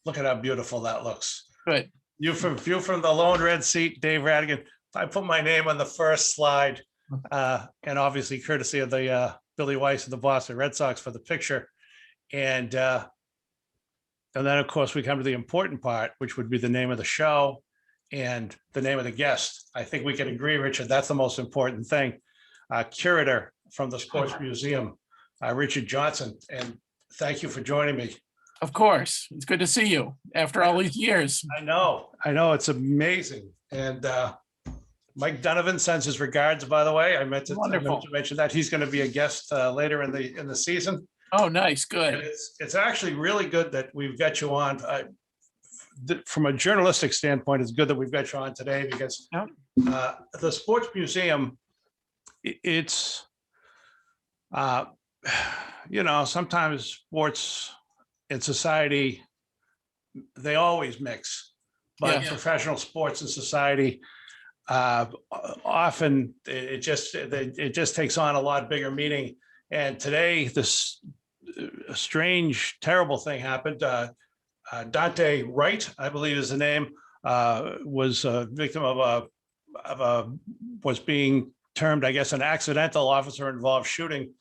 Look at how beautiful that looks. Good. You from the lone red seat, Dave Rattigan. I put my name on the first slide, and obviously courtesy of the Billy Weiss of the Boston Red Sox for the picture. And then, of course, we come to the important part, which would be the name of the show and the name of the guest. I think we can agree, Richard, that's the most important thing. Curator from the Sports Museum, Richard Johnson. And thank you for joining me. Of course. It's good to see you after all these years. I know. It's amazing. And Mike Donovan sends his regards, by the way. I meant to mention that he's going to be a guest later in the season. Oh, nice. Good. And it's actually really good that we've got you on. From a journalistic standpoint, it's good that we've got you on today because the Sports Museum, it's, sometimes sports and society, they always mix, but professional sports and society, often it just takes on a lot bigger meaning. And today, this strange, terrible thing happened. Dante Wright, I believe is the name, was a victim of was being termed, I guess, an accidental officer-involved shooting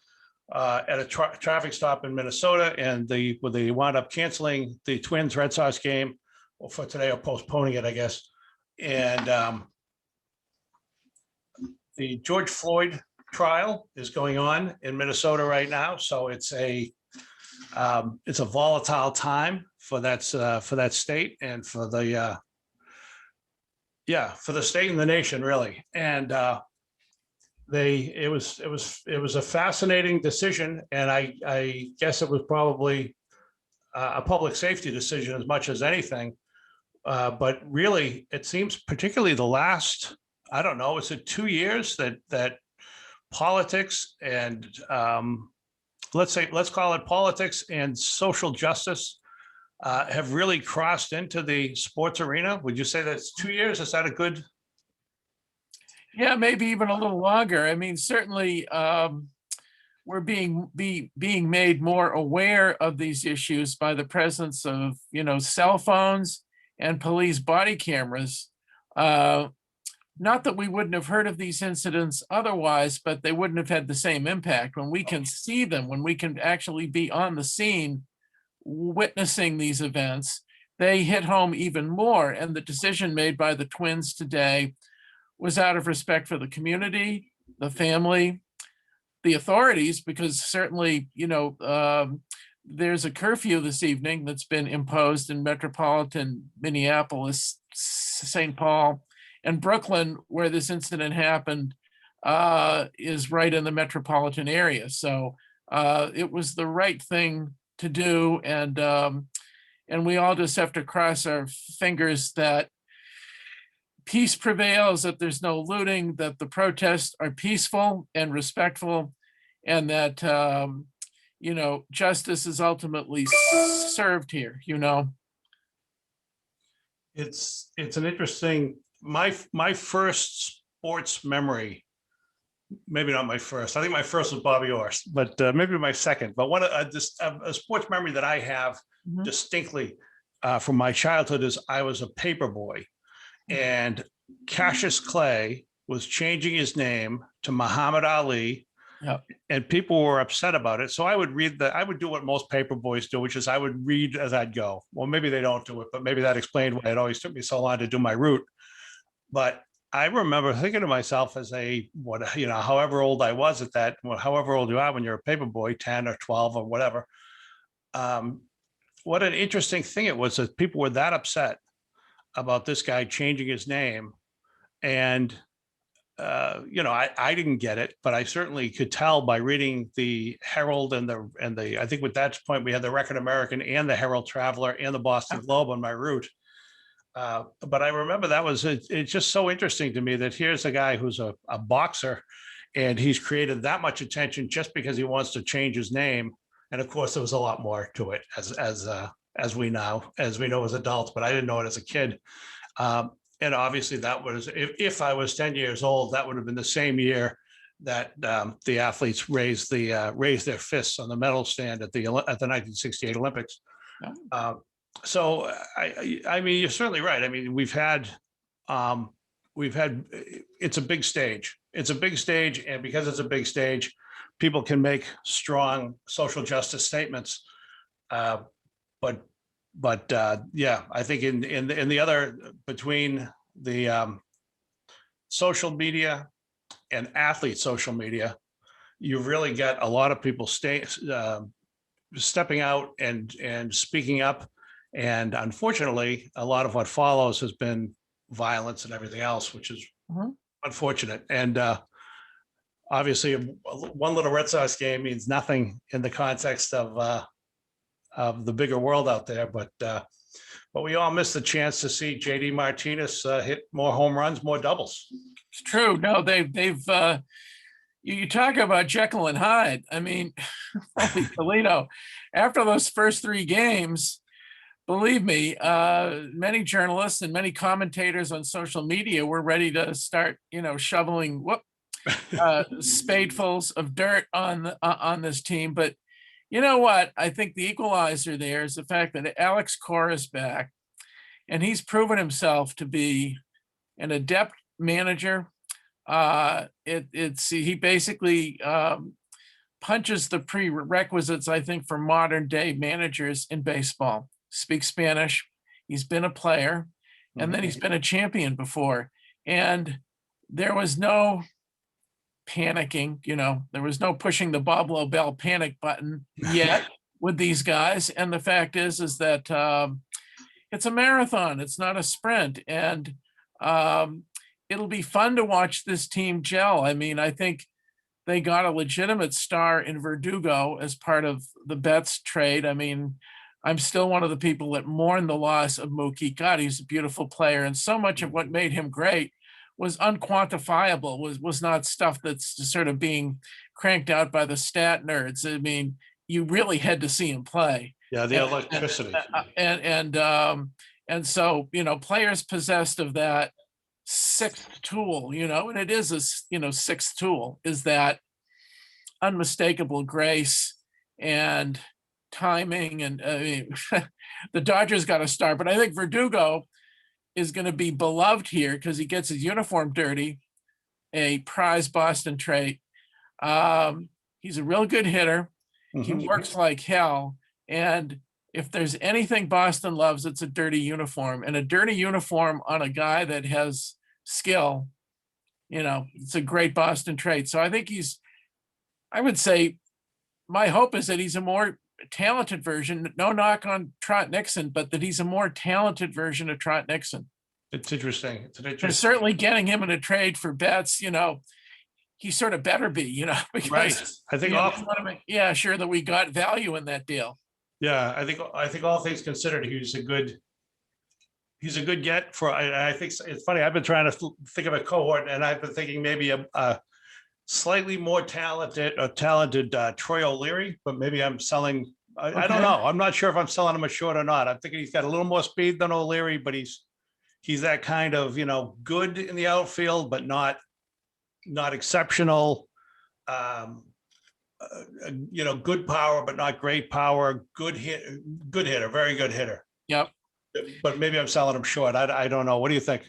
at a traffic stop in Minnesota, and they wound up canceling the Twins Red Sox game for today, or postponing it, I guess. And the George Floyd trial is going on in Minnesota right now, so it's a volatile time for that state and for the state and the nation, really. And it was a fascinating decision, and I guess it was probably a public safety decision as much as anything. But really, it seems particularly the last, I don't know, is it 2 years that politics and let's call it politics and social justice have really crossed into the sports arena? Would you say that's 2 years? Is that a good? Yeah, maybe even a little longer. I mean, certainly we're being made more aware of these issues by the presence of, cell phones and police body cameras. Not that we wouldn't have heard of these incidents otherwise, but they wouldn't have had the same impact. When we can see them, when we can actually be on the scene witnessing these events, they hit home even more. And the decision made by the Twins today was out of respect for the community, the family, the authorities, because certainly, there's a curfew this evening that's been imposed in metropolitan Minneapolis, St. Paul, and Brooklyn, where this incident happened, is right in the metropolitan area. So it was the right thing to do, and we all just have to cross our fingers that peace prevails, that there's no looting, that the protests are peaceful and respectful, and that justice is ultimately served here. It's an interesting. My first sports memory, maybe not my first. I think my first was Bobby Orr, but maybe my second. But a sports memory that I have distinctly from my childhood is I was a paper boy, and Cassius Clay was changing his name to Muhammad Ali. Yep. And people were upset about it. So I would do what most paper boys do, which is I would read as I'd go. Well, maybe they don't do it, but maybe that explained why it always took me so long to do my route. But I remember thinking to myself as however old I was at that, however old you are when you're a paper boy, 10 or 12 or whatever. What an interesting thing it was that people were that upset about this guy changing his name. And I didn't get it, but I certainly could tell by reading the Herald and the I think at that point we had the Record American and the Herald Traveler and the Boston Globe on my route. But I remember it's just so interesting to me that here's a guy who's a boxer, and he's created that much attention just because he wants to change his name. And of course, there was a lot more to it as we know as adults, but I didn't know it as a kid. And obviously that was, if I was 10 years old, that would have been the same year that the athletes raised their fists on the medal stand at the 1968 Olympics. So I mean, you're certainly right. I mean, um, it's a big stage. It's a big stage, and because it's a big stage, people can make strong social justice statements. Uh, but yeah, I think in the other between the social media and athlete social media, you've really got a lot of people stepping out and speaking up. And unfortunately, a lot of what follows has been violence and everything else, which is Mhm. unfortunate. And obviously, one little Red Sox game means nothing in the context of the bigger world out there. But we all missed the chance to see JD Martinez hit more home runs, more doubles. It's true. No, they've you talk about Jekyll and Hyde. I mean, holy Toledo. After those first three games, believe me, many journalists and many commentators on social media were ready to start, shoveling spadefuls of dirt on this team. But you know what? I think the equalizer there is the fact that Alex Cora is back, and he's proven himself to be an adept manager. He basically punches the prerequisites, I think, for modern day managers in baseball. Speaks Spanish. He's been a player, and then he's been a champion before. And there was no panicking, there was no pushing the Bob Lobel panic button yet with these guys. And the fact is that it's a marathon, it's not a sprint. And it'll be fun to watch this team gel. I mean, I think they got a legitimate star in Verdugo as part of the Betts trade. I mean, I'm still one of the people that mourn the loss of Mookie. God, he's a beautiful player. And so much of what made him great was unquantifiable, was not stuff that's just sort of being cranked out by the stat nerds. I mean, you really had to see him play. Yeah, the electricity. And so, players possessed of that sixth tool, and it is a, sixth tool, is that unmistakable grace and timing. And I mean, the Dodgers got a star, but I think Verdugo is going to be beloved here because he gets his uniform dirty, a prize Boston trait. He's a real good hitter. He works like hell. And if there's anything Boston loves, it's a dirty uniform. And a dirty uniform on a guy that has skill, it's a great Boston trait. So I think I would say my hope is that he's a more talented version. No knock on Trot Nixon, but that he's a more talented version of Trot Nixon. It's interesting. They're certainly getting him in a trade for Betts. He sort of better be, because right. I think sure that we got value in that deal. Yeah, I think all things considered, he's a good get for. I think it's funny. I've been trying to think of a cohort, and I've been thinking maybe a slightly more talented Troy O'Leary, but maybe I'm selling. I don't know. I'm not sure if I'm selling him a short or not. I'm thinking he's got a little more speed than O'Leary, but he's that kind of good in the outfield, but not exceptional. Good power, but not great power. Good hitter, very good hitter. Yep. But maybe I'm selling him short. I don't know. What do you think?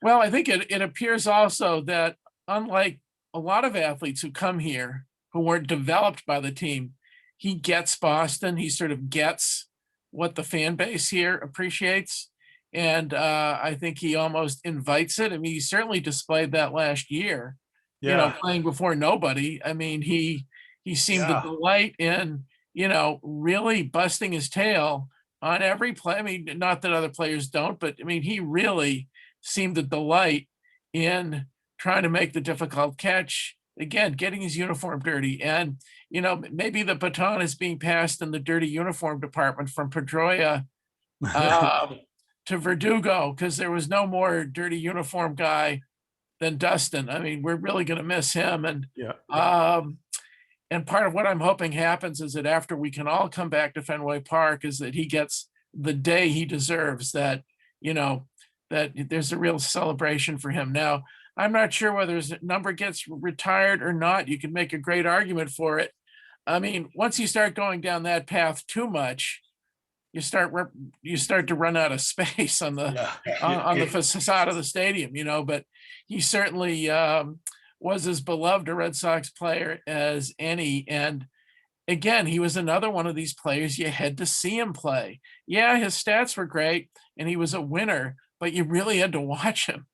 Well, I think it appears also that unlike a lot of athletes who come here who weren't developed by the team, he gets Boston. He sort of gets what the fan base here appreciates. And I think he almost invites it. I mean, he certainly displayed that last year, playing before nobody. I mean, he seemed to delight in, really busting his tail on every play. I mean, not that other players don't, but I mean, he really seemed to delight in trying to make the difficult catch. Again, getting his uniform dirty. And, maybe the baton is being passed in the dirty uniform department from Pedroia to Verdugo, because there was no more dirty uniform guy than Dustin. I mean, we're really going to miss him. And and part of what I'm hoping happens is that after we can all come back to Fenway Park, is that he gets the day he deserves, that, that there's a real celebration for him. Now, I'm not sure whether his number gets retired or not. You can make a great argument for it. I mean, once you start going down that path too much, you start to run out of space on the Yeah. on the facade of the stadium, but he certainly was as beloved a Red Sox player as any. And again, he was another one of these players you had to see him play. Yeah, his stats were great and he was a winner, but you really had to watch him.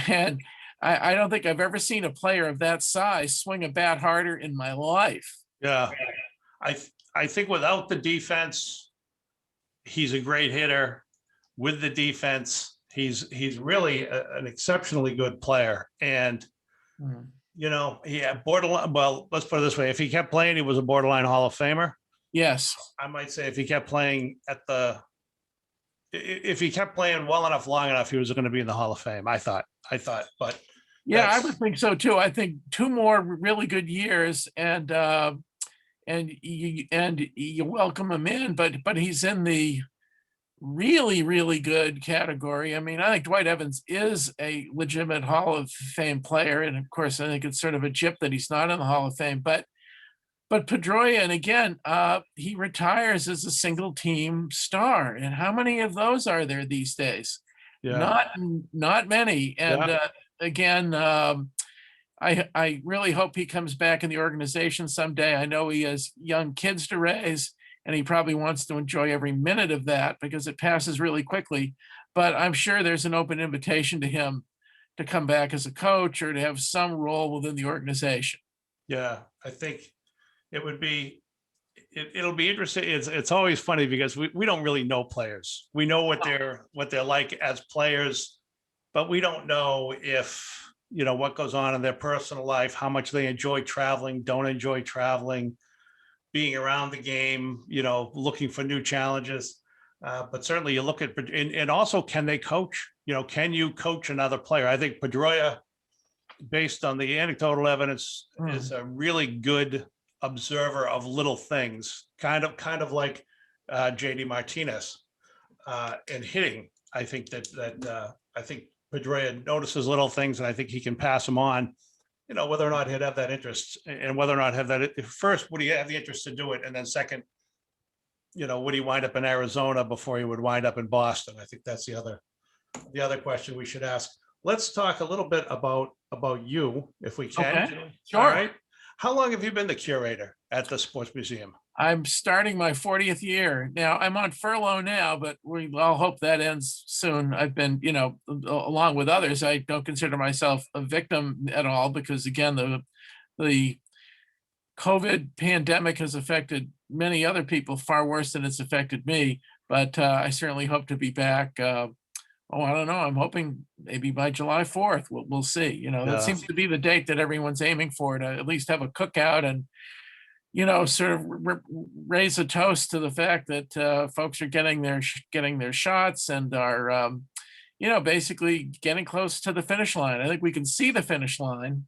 And I don't think I've ever seen a player of that size swing a bat harder in my life. Yeah. I think without the defense, he's a great hitter. With the defense, he's really an exceptionally good player. And Mm. borderline. Well, let's put it this way: if he kept playing, he was a borderline Hall of Famer. Yes. I might say if he kept playing if he kept playing well enough, long enough, he was going to be in the Hall of Fame. I thought, but Yeah, I that's would think so too. I think two more really good years and you welcome him in, but he's in the really, really good category. I mean, I think Dwight Evans is a legitimate Hall of Fame player. And of course, I think it's sort of a jip that he's not in the Hall of Fame. But Pedroia, and again, he retires as a single team star. And how many of those are there these days? yeah, Not many. And yeah, again, I really hope he comes back in the organization someday. I know he has young kids to raise, and he probably wants to enjoy every minute of that because it passes really quickly. But I'm sure there's an open invitation to him to come back as a coach or to have some role within the organization. yeah. I think it would be. It'll be interesting. It's always funny because we don't really know players. We know what they're like as players, but we don't know if what goes on in their personal life, how much they enjoy traveling, don't enjoy traveling, being around the game, looking for new challenges. But certainly you look at, and also can they coach? Can you coach another player? I think Pedroia, based on the anecdotal evidence, is a really good observer of little things, kind of like JD Martinez in hitting. I think I think Pedroia notices little things, and I think he can pass them on. Whether or not he'd have that interest, and whether or not have that first, would he have the interest to do it, and then second, would he wind up in Arizona before he would wind up in Boston? I think that's the other question we should ask. Let's talk a little bit about you, if we can. Okay, sure. All right. How long have you been the curator at the Sports Museum? I'm starting my 40th year. Now I'm on furlough now, but we all hope that ends soon. I've been, along with others, I don't consider myself a victim at all because again, the COVID pandemic has affected many other people far worse than it's affected me. But I certainly hope to be back. I don't know. I'm hoping maybe by July 4th. We'll see. That seems to be the date that everyone's aiming for, to at least have a cookout and sort of raise a toast to the fact that folks are getting their shots and are, basically getting close to the finish line. I think we can see the finish line.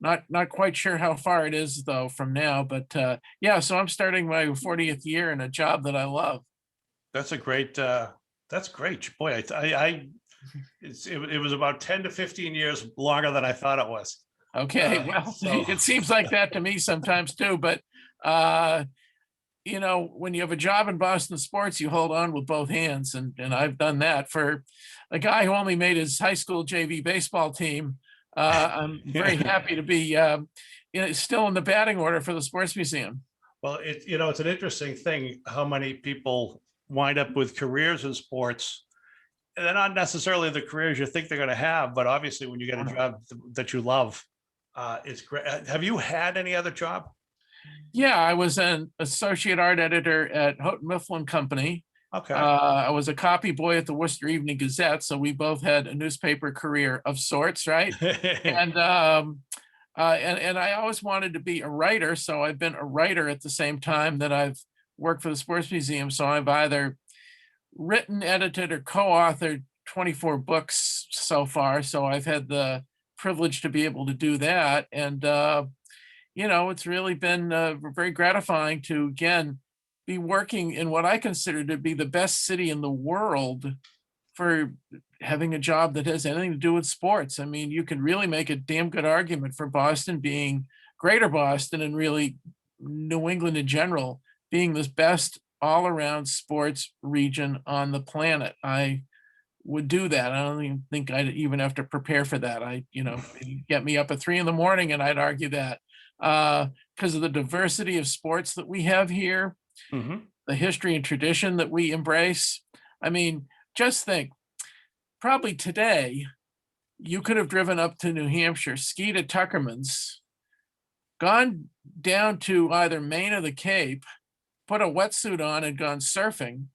Not quite sure how far it is though from now, but yeah. So I'm starting my 40th year in a job that I love. That's a great. That's great, boy. It was about 10 to 15 years longer than I thought it was. Okay, well, it seems like that to me sometimes too, but when you have a job in Boston sports, you hold on with both hands, and I've done that. For a guy who only made his high school JV baseball team, I'm very happy to be still in the batting order for the Sports Museum. Well, it's an interesting thing how many people wind up with careers in sports. And they're not necessarily the careers you think they're going to have, but obviously when you get a job that you love, it's great. Have you had any other job? Yeah, I was an associate art editor at Houghton Mifflin Company. Okay. I was a copy boy at the Worcester Evening Gazette, so we both had a newspaper career of sorts, right? And I always wanted to be a writer, so I've been a writer at the same time that I've worked for the Sports Museum. So I've either written, edited, or co-authored 24 books so far. So I've had the privilege to be able to do that, and it's really been very gratifying to again be working in what I consider to be the best city in the world for having a job that has anything to do with sports. I mean, you can really make a damn good argument for Boston being Greater Boston and really New England in general being the best all around sports region on the planet. I would do that. I don't even think I'd even have to prepare for that. You'd get me up at 3 in the morning and I'd argue that because of the diversity of sports that we have here, Mhm. the history and tradition that we embrace. I mean, just think, probably today, you could have driven up to New Hampshire, skied at Tuckerman's, gone down to either Maine or the Cape, put a wetsuit on and gone surfing.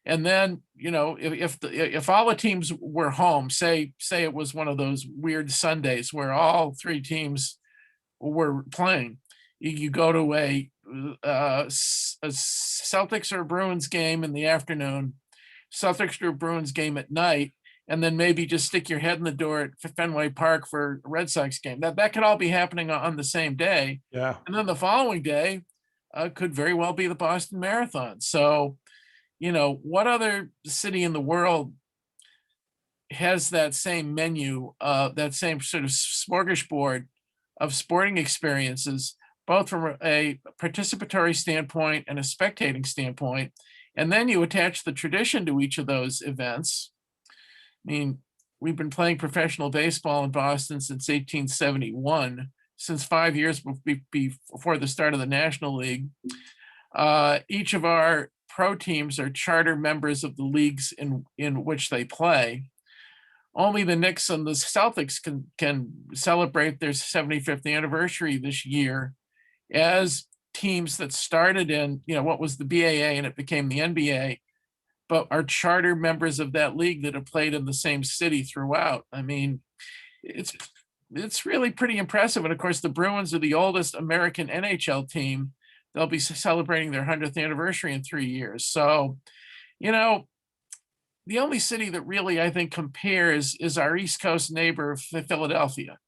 And then, if all the teams were home, say it was one of those weird Sundays where all three teams were playing, you go to a Celtics or Bruins game in the afternoon, Celtics or Bruins game at night, and then maybe just stick your head in the door at Fenway Park for a Red Sox game. That could all be happening on the same day, Yeah. and then the following day could very well be the Boston Marathon. So, what other city in the world has that same menu, that same sort of smorgasbord of sporting experiences, both from a participatory standpoint and a spectating standpoint? And then you attach the tradition to each of those events. I mean, we've been playing professional baseball in Boston since 1871, since 5 years before the start of the National League. Each of our pro teams are charter members of the leagues in which they play. Only the Knicks and the Celtics can celebrate their 75th anniversary this year as teams that started in, what was the BAA and it became the NBA, but are charter members of that league that have played in the same city throughout. I mean, it's really pretty impressive. And of course, the Bruins are the oldest American NHL team. They'll be celebrating their 100th anniversary in 3 years. So, the only city that really, I think, compares is our East Coast neighbor, Philadelphia.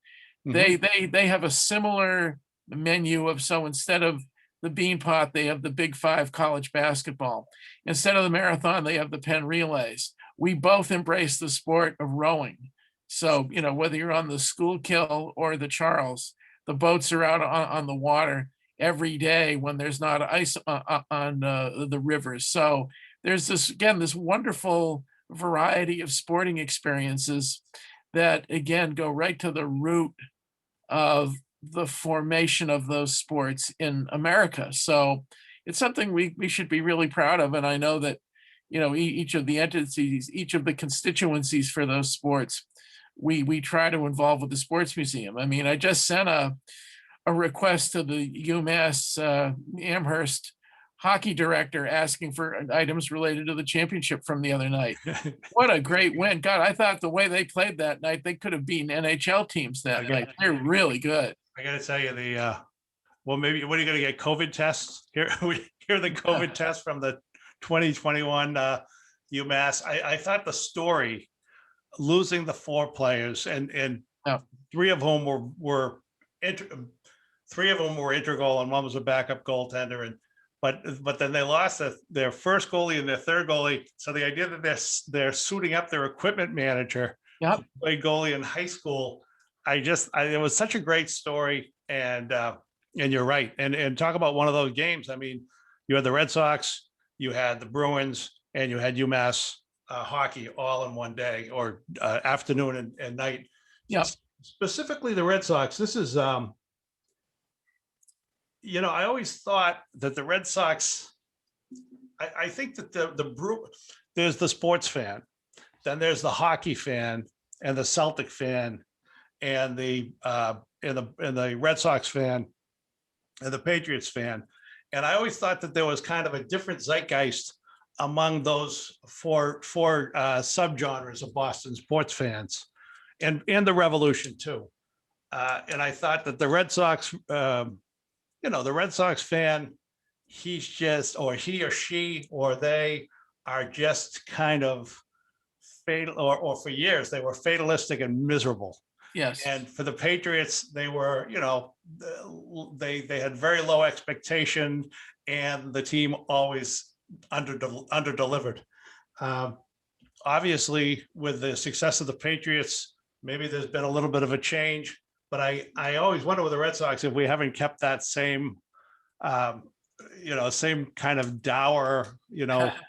Mhm. They have a similar menu of, so instead of the Bean Pot, they have the Big Five college basketball. Instead of the marathon, they have the Penn Relays. We both embrace the sport of rowing. So, whether you're on the Schuylkill or the Charles, the boats are out on the water every day when there's not ice on the rivers. So there's this wonderful variety of sporting experiences that, again, go right to the root of the formation of those sports in America. So it's something we should be really proud of. And I know that, each of the entities, each of the constituencies for those sports, we try to involve with the sports museum. I mean, I just sent a request to the UMass Amherst hockey director asking for items related to the championship from the other night. What a great win. God, I thought the way they played that night, they could have beaten NHL teams that night. They're really good. I gotta tell you well, maybe what are you gonna get? COVID tests? Here, here are the COVID tests from the 2021 UMass. I thought the story, losing the 4 players and Yeah. 3 of whom were three of them were integral and one was a backup goaltender. And but then they lost their first goalie and their third goalie. So the idea that they're suiting up their equipment manager, Yep. who played goalie in high school, it was such a great story. And you're right. And talk about one of those games. I mean, you had the Red Sox, you had the Bruins, and you had UMass hockey all in one day, or afternoon and night. Yep. Specifically the Red Sox. This is I always thought that the Red Sox, I think that there's the sports fan, then there's the hockey fan and the Celtic fan and the Red Sox fan and the Patriots fan. And I always thought that there was kind of a different zeitgeist among those four subgenres of Boston sports fans, and the Revolution too. And I thought that the Red Sox, the Red Sox fan, he's just, or he or she or they are just kind of fatal, or for years they were fatalistic and miserable. Yes. And for the Patriots, they were, they had very low expectation, and the team always under delivered. Obviously, with the success of the Patriots, maybe there's been a little bit of a change. But I always wonder with the Red Sox if we haven't kept that same same kind of dour,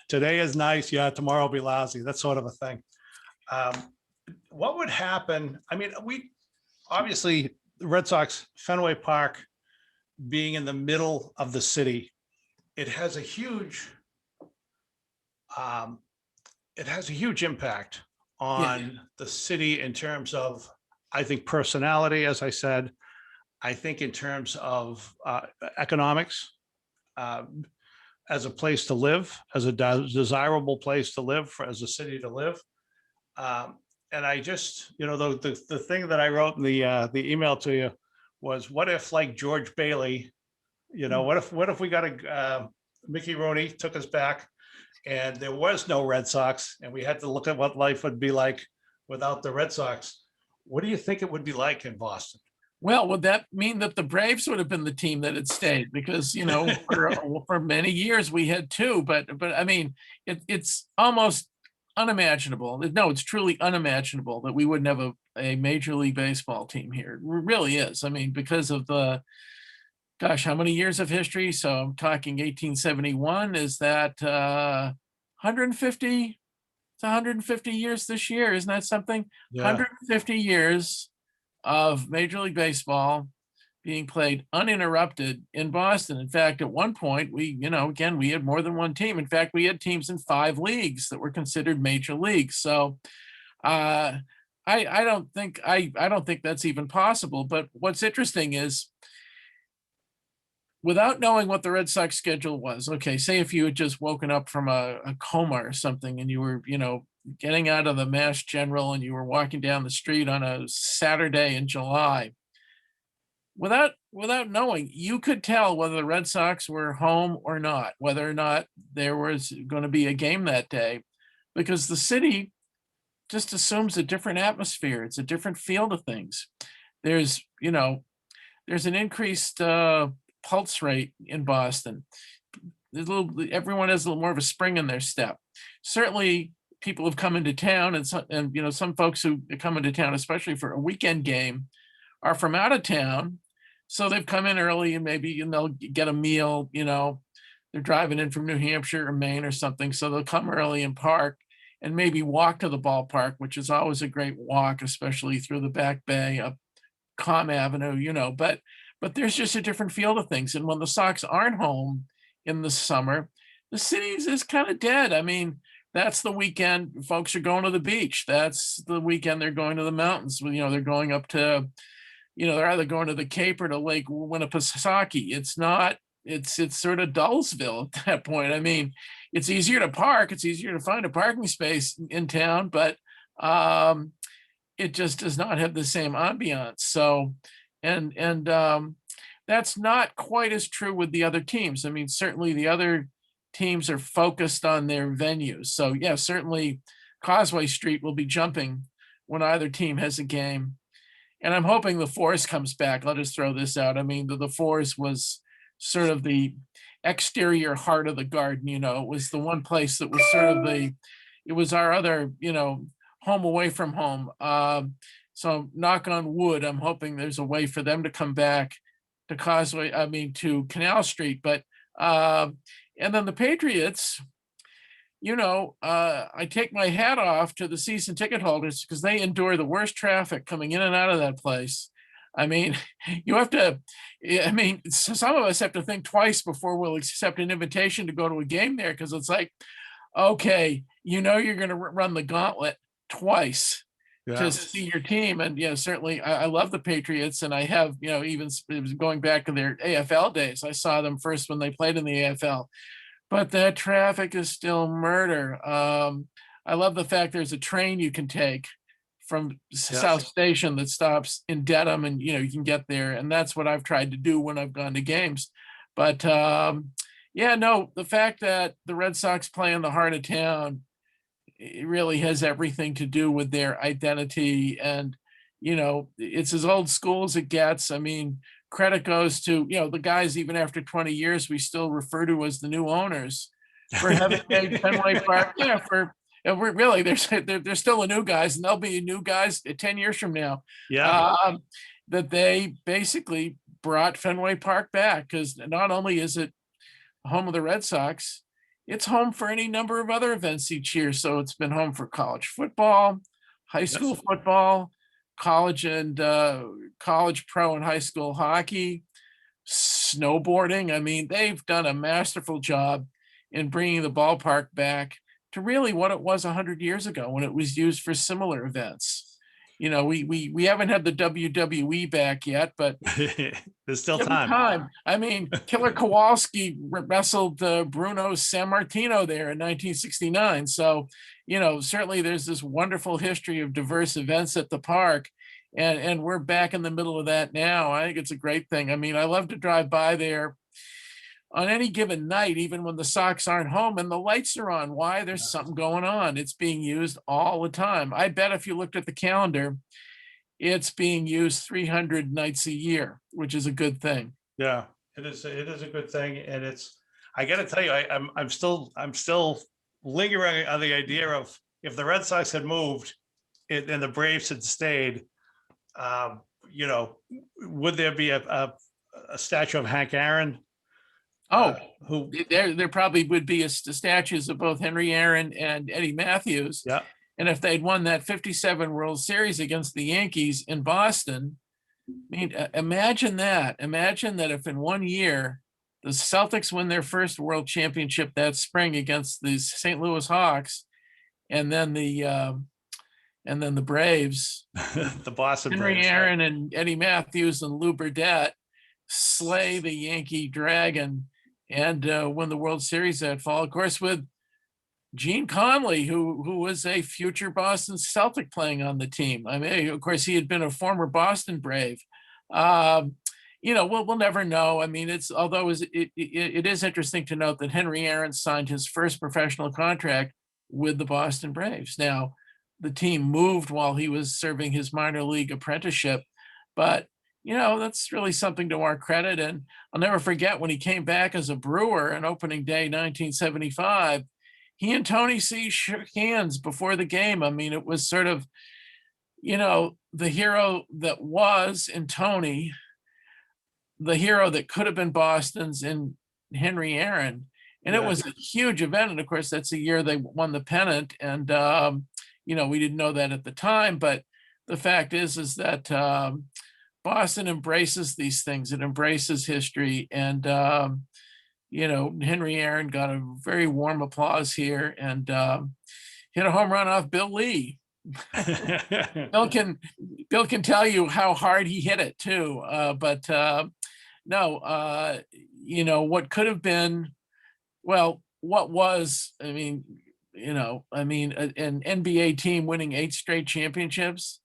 today is nice. Yeah, tomorrow will be lousy. That sort of a thing. What would happen? I mean, we obviously the Red Sox Fenway Park being in the middle of the city, it has a huge, um, it has a huge impact on the city in terms of, I think, personality, as I said. I think in terms of economics, as a place to live, as a desirable place to live, as a city to live. And I just, the thing that I wrote in the email to you was, what if, like George Bailey, what if we got Mickey Rooney took us back and there was no Red Sox and we had to look at what life would be like without the Red Sox? What do you think it would be like in Boston? Well, would that mean that the Braves would have been the team that had stayed? Because, for many years we had two, but I mean, it's almost unimaginable. No, it's truly unimaginable that we wouldn't have a Major League Baseball team here. It really is. I mean, because of gosh, how many years of history? So I'm talking 1871. Is that 150? It's 150 years this year. Isn't that something? Yeah. 150 years of Major League Baseball being played uninterrupted in Boston. In fact, at one point, again, we had more than one team. In fact, we had teams in 5 leagues that were considered major leagues. So I don't think that's even possible. But what's interesting is, without knowing what the Red Sox schedule was, okay, say if you had just woken up from a coma or something and you were, getting out of the Mass General and you were walking down the street on a Saturday in July, without knowing, you could tell whether the Red Sox were home or not, whether or not there was going to be a game that day, because the city just assumes a different atmosphere. It's a different feel to things. There's an increased pulse rate in Boston. Everyone has a little more of a spring in their step. Certainly, people have come into town, and some folks who come into town, especially for a weekend game, are from out of town. So they've come in early and they'll get a meal. They're driving in from New Hampshire or Maine or something, so they'll come early and park and maybe walk to the ballpark, which is always a great walk, especially through the Back Bay up Comm Avenue. But there's just a different feel to things. And when the Sox aren't home in the summer, the city is kind of dead. I mean, that's the weekend folks are going to the beach. That's the weekend they're going to the mountains. They're going up to, they're either going to the Cape or to Lake Winnipesaukee. It's sort of Dullsville at that point. I mean, it's easier to park. It's easier to find a parking space in town, but it just does not have the same ambiance. So, and that's not quite as true with the other teams. I mean, certainly the other teams are focused on their venues. So yeah, certainly Causeway Street will be jumping when either team has a game. And I'm hoping the Forest comes back. I'll just throw this out. I mean, the Forest was sort of the exterior heart of the garden. It was the one place that was sort of it was our other, home away from home. So knock on wood, I'm hoping there's a way for them to come back to to Canal Street. But and then the Patriots, I take my hat off to the season ticket holders because they endure the worst traffic coming in and out of that place. I mean, some of us have to think twice before we'll accept an invitation to go to a game there, because it's like, okay, you're going to run the gauntlet twice to see your team. And certainly I love the Patriots, and I have, even going back to their AFL days, I saw them first when they played in the AFL. But that traffic is still murder. I love the fact there's a train you can take from South Station that stops in Dedham, and you can get there. And that's what I've tried to do when I've gone to games. But the fact that the Red Sox play in the heart of town, it really has everything to do with their identity. And it's as old school as it gets. I mean, credit goes to the guys, even after 20 years, we still refer to as the new owners, for having made Fenway Park. Really, they're still the new guys, and they'll be new guys 10 years from now. That they basically brought Fenway Park back, because not only is it home of the Red Sox, it's home for any number of other events each year. So it's been home for college football, high school Yes. football, college and college pro and high school hockey, snowboarding. I mean, they've done a masterful job in bringing the ballpark back to really what it was 100 years ago when it was used for similar events. You know, we haven't had the WWE back yet, but There's still give him time. time. I mean, Killer Kowalski wrestled Bruno Sammartino there in 1969. So, you know, certainly there's this wonderful history of diverse events at the park. And we're back in the middle of that now. I think it's a great thing. I mean, I love to drive by there on any given night, even when the Sox aren't home and the lights are on. Why? There's something going on. It's being used all the time. I bet if you looked at the calendar, it's being used 300 nights a year, which is a good thing. Yeah, it is. It is a good thing, and it's. I got to tell you, I'm still lingering on the idea of if the Red Sox had moved, and the Braves had stayed, you know, would there be a statue of Hank Aaron? Oh, Who? there probably would be statues of both Henry Aaron and Eddie Matthews. Yeah, And if they'd won that 57 World Series against the Yankees in Boston, I mean, imagine that. Imagine that if in 1 year the Celtics win their first World Championship that spring against the St. Louis Hawks, and then the Braves, the Boston Henry Braves. Aaron and Eddie Matthews and Lou Burdette slay the Yankee Dragon and win the World Series that fall. Of course, with Gene Conley, who was a future Boston Celtic playing on the team. I mean, of course, he had been a former Boston Brave. You know, we'll never know. I mean, it is interesting to note that Henry Aaron signed his first professional contract with the Boston Braves. Now, the team moved while he was serving his minor league apprenticeship, but you know, that's really something to our credit. And I'll never forget when he came back as a Brewer on opening day 1975. He and Tony C shook hands before the game. I mean, it was sort of, you know, the hero that was in Tony, the hero that could have been Boston's in Henry Aaron. And it Yeah. was a huge event. And of course, that's the year they won the pennant. And, you know, we didn't know that at the time. But the fact is that Boston embraces these things. It embraces history. And, you know, Henry Aaron got a very warm applause here and hit a home run off Bill Lee. Bill can tell you how hard he hit it too. But no, you know, what could have been, well, what was, I mean, you know, I mean, an NBA team winning 8 straight championships.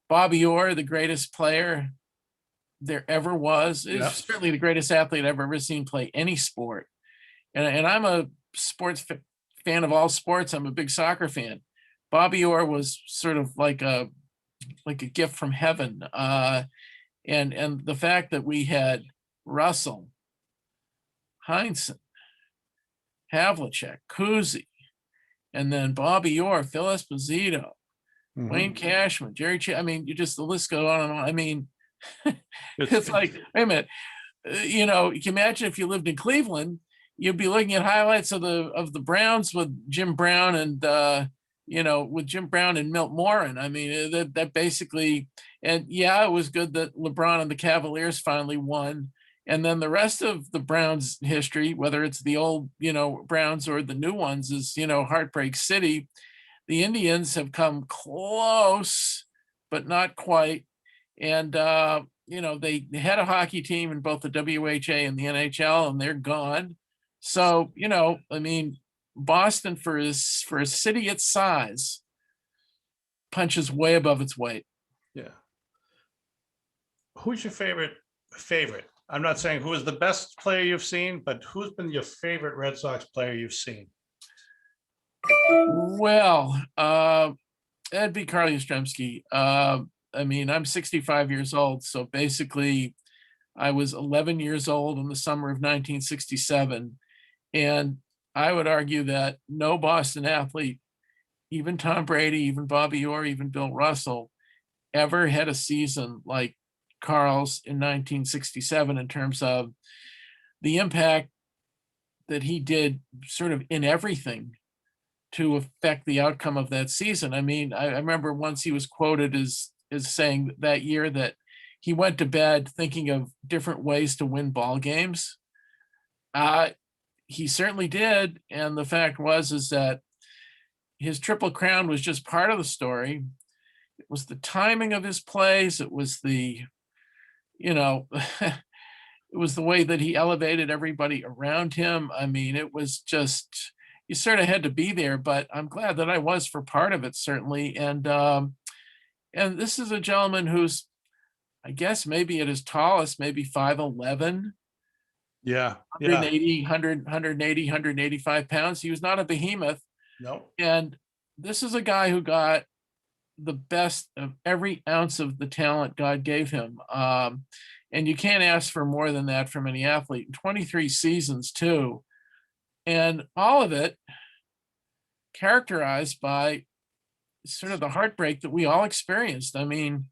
Bobby Orr, the greatest player there ever was, is Yep. certainly the greatest athlete I've ever seen play any sport. And I'm a sports fan of all sports. I'm a big soccer fan. Bobby Orr was sort of like a gift from heaven. And the fact that we had Russell, Heinsohn, Havlicek, Cousy, and then Bobby Orr, Phil Esposito, Mhm. Wayne Cashman, Jerry I mean, you just, the list goes on and on. I mean, It's- it's like, wait a minute, you know, you can imagine if you lived in Cleveland, you'd be looking at highlights of the Browns with Jim Brown and you know, with Jim Brown and Milt Morin. I mean, that basically, and yeah, it was good that LeBron and the Cavaliers finally won. And then the rest of the Browns history, whether it's the old, you know, Browns or the new ones, is, you know, Heartbreak City. The Indians have come close, but not quite. And you know, they had a hockey team in both the WHA and the NHL, and they're gone. So, you know, I mean, Boston for a city its size punches way above its weight. Yeah. Who's your favorite? I'm not saying who is the best player you've seen, but who's been your favorite Red Sox player you've seen? Well, that'd be Carl Yastrzemski. I mean, I'm 65 years old, so basically I was 11 years old in the summer of 1967. And I would argue that no Boston athlete, even Tom Brady, even Bobby Orr, even Bill Russell, ever had a season like Carl's in 1967 in terms of the impact that he did sort of in everything to affect the outcome of that season. I mean, I remember once he was quoted as saying that year that he went to bed thinking of different ways to win ball games. Uh, he certainly did, and the fact was is that his Triple Crown was just part of the story. It was the timing of his plays. It was the, you know, it was the way that he elevated everybody around him. I mean, it was just, you sort of had to be there, but I'm glad that I was for part of it, certainly. And this is a gentleman who's, I guess, maybe at his tallest, maybe 5'11", Yeah. Yeah. 180, 185 pounds. He was not a behemoth. No. And this is a guy who got the best of every ounce of the talent God gave him. And you can't ask for more than that from any athlete. 23 seasons, too. And all of it characterized by sort of the heartbreak that we all experienced. I mean,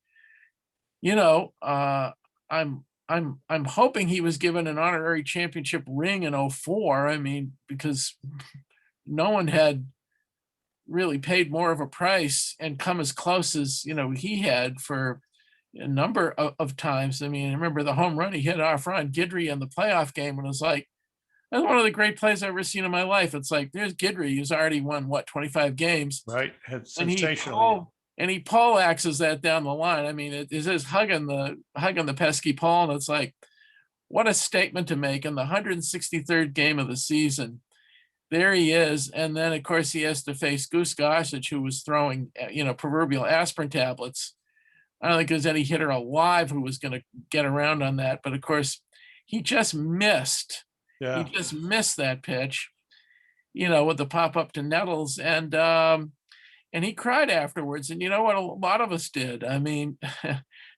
I'm hoping he was given an honorary championship ring in '04. I mean, because no one had really paid more of a price and come as close as he had for a number of times. I mean, I remember the home run he hit off Ron Guidry in the playoff game, and it was like, that's one of the great plays I've ever seen in my life. It's like, there's Guidry, who's already won 25 games, Right. It's and sensational. he pole axes that down the line. I mean, it is just hugging the pesky pole, and it's like, what a statement to make in the 163rd game of the season. There he is, and then of course he has to face Goose Gossage, who was throwing proverbial aspirin tablets. I don't think there's any hitter alive who was going to get around on that, but of course he just missed. He Yeah. just missed that pitch, with the pop up to Nettles, and he cried afterwards. And you know what? A lot of us did. I mean,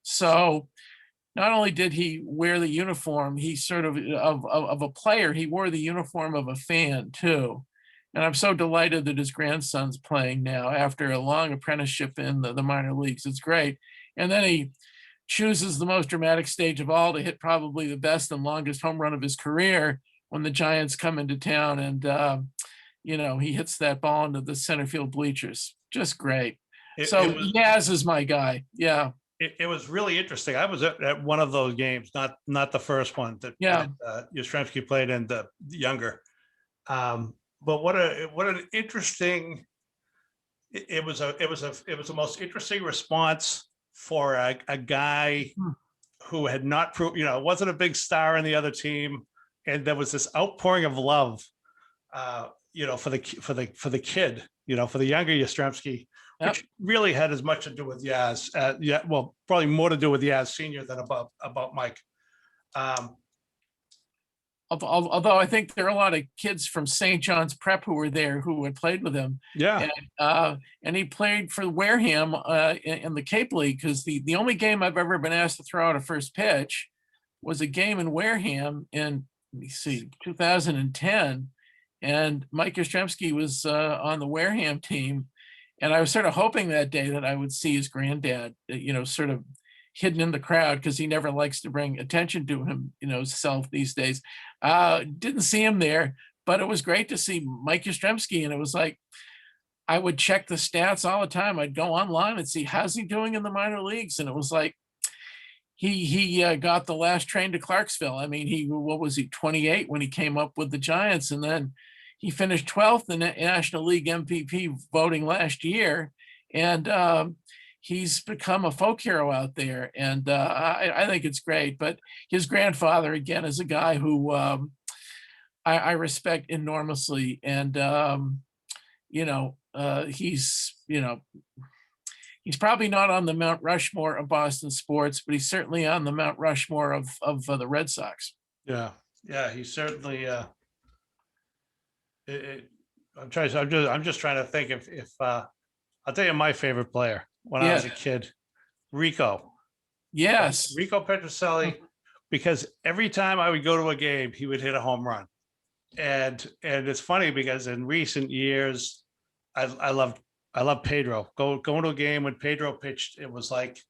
so not only did he wear the uniform, he sort of a player, he wore the uniform of a fan too. And I'm so delighted that his grandson's playing now after a long apprenticeship in the minor leagues. It's great. And then he chooses the most dramatic stage of all to hit probably the best and longest home run of his career when the Giants come into town, and he hits that ball into the center field bleachers. Just great. It So was. Yaz is my guy. Yeah. It was really interesting. I was at one of those games, not the first one that, Yeah. Yastrzemski played in, the younger. But what an interesting. It was the most interesting response for a guy who had not proved, wasn't a big star in the other team, and there was this outpouring of love, for the kid, for the younger Yastrzemski. Yep. Which really had as much to do with Yaz, well, probably more to do with Yaz Senior than about Mike. Although I think there are a lot of kids from St. John's Prep who were there who had played with him. Yeah. And he played for Wareham in the Cape League, because the only game I've ever been asked to throw out a first pitch was a game in Wareham in, let me see, 2010. And Mike Yastrzemski was on the Wareham team. And I was sort of hoping that day that I would see his granddad, sort of hidden in the crowd, because he never likes to bring attention to himself these days. Didn't see him there, but it was great to see Mike Yastrzemski. And it was like, I would check the stats all the time. I'd go online and see, how's he doing in the minor leagues? And it was like, he got the last train to Clarksville. I mean, what was he, 28 when he came up with the Giants? And then he finished 12th in the National League MVP voting last year, and he's become a folk hero out there. And I think it's great. But his grandfather, again, is a guy who I respect enormously. And, he's probably not on the Mount Rushmore of Boston sports, but he's certainly on the Mount Rushmore of the Red Sox. Yeah. Yeah. He certainly, I'm just trying to think if I'll tell you my favorite player when I was a kid, Rico. Yes. Rico Petrocelli, because every time I would go to a game, he would hit a home run. And it's funny because in recent years, I love Pedro. Going to a game when Pedro pitched, it was like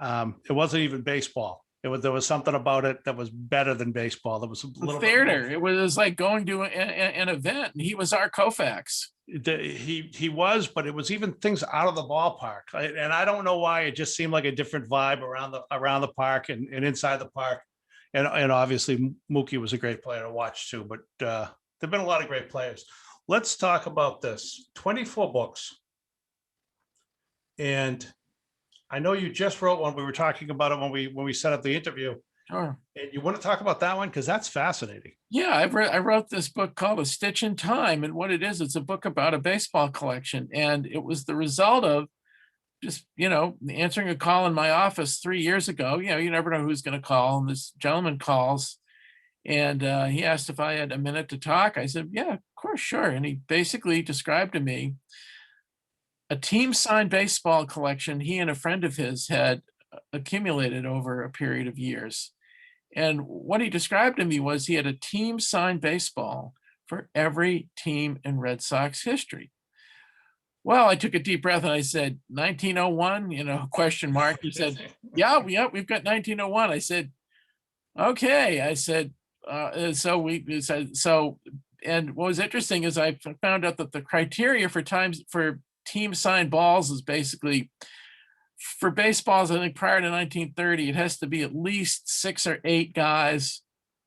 it wasn't even baseball. There was something about it that was better than baseball. There was a The little theater. bit It was like going to an event, and he was our Koufax. he was, but it was even things out of the ballpark. And I don't know why. It just seemed like a different vibe around the park and inside the park. And obviously Mookie was a great player to watch too. But there've been a lot of great players. Let's talk about this. 24 books. And I know you just wrote one. We were talking about it when we set up the interview. Sure. And you want to talk about that one? Because that's fascinating. Yeah, I wrote this book called A Stitch in Time, and what it is, it's a book about a baseball collection, and it was the result of just answering a call in my office 3 years ago. You never know who's going to call, and this gentleman calls, and he asked if I had a minute to talk. I said, "Yeah, of course, sure." And he basically described to me a team signed baseball collection he and a friend of his had accumulated over a period of years. And what he described to me was he had a team signed baseball for every team in Red Sox history. Well, I took a deep breath and I said, 1901, question mark. He said, yeah, we've got 1901. I said, okay. I said, we said, so, and what was interesting is I found out that the criteria for team signed balls is basically, for baseballs, I think prior to 1930, it has to be at least 6 or 8 guys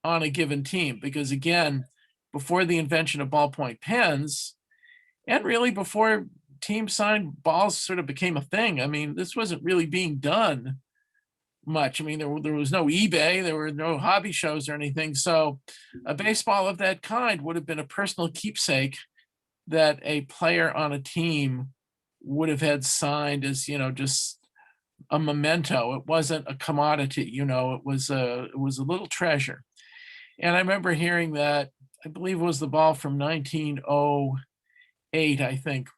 on a given team. Because again, before the invention of ballpoint pens, and really before team signed balls sort of became a thing, I mean, this wasn't really being done much. I mean, there was no eBay, there were no hobby shows or anything. So a baseball of that kind would have been a personal keepsake that a player on a team would have had signed as, just a memento. It wasn't a commodity, it was a little treasure. And I remember hearing that, I believe it was the ball from 1908, I think,